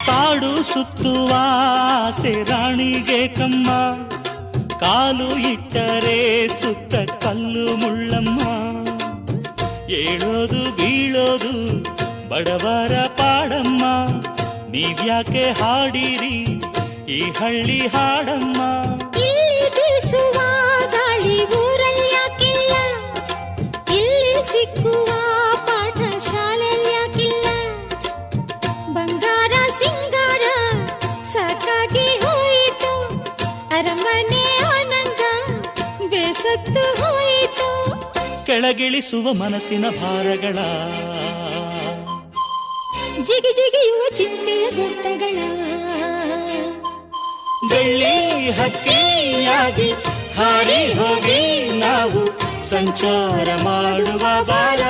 ಕಾಡು ಸುತ್ತುವ ಆಸೆ ರಾಣಿಗೆ ಕಮ್ಮ, ಕಾಲು ಇಟ್ಟರೆ ಸುತ್ತ ಕಲ್ಲು ಮುಳ್ಳಮ್ಮ. ಏಳೋದು ಬೀಳೋದು ಬಡವರ ಪಾಡಮ್ಮ, ನೀವ್ಯಾಕೆ ಹಾಡಿರಿ ಈ ಹಳ್ಳಿ ಹಾಡಮ್ಮ. ಇಲ್ಲಿ ಬೀಸುವ ಗಾಳಿ ಊರಲ್ಲಿ ಯಾಕಿಲ್ಲ, ಇಲ್ಲಿ ಸಿಕ್ಕುವ ಪಾಠ ಶಾಲೆಯಲ್ಲಿ ಯಾಕಿಲ್ಲ. ಬಂಗಾರ ಸಿಂಗಾರ ಸಾಕಾಗಿ ಹೋಯಿತು, ಅರಮನೆ ಆನಂದ ಬೇಸತ್ತು ಹೋಯಿತು. ಕೆಳಗಿಳಿಸುವ ಮನಸ್ಸಿನ ಭಾರಗಳ, ಜಿಗಿ ಜಿಗಿಯುವ ಚಿಂತೆಯ ಗುಡ್ಡಗಳ. ಬೆಳ್ಳಿ ಹಕ್ಕಿಯಾಗಿ ಹಾರಿ ಹೋಗಿ ನಾವು ಸಂಚಾರ ಮಾಡುವ ಬಾರ.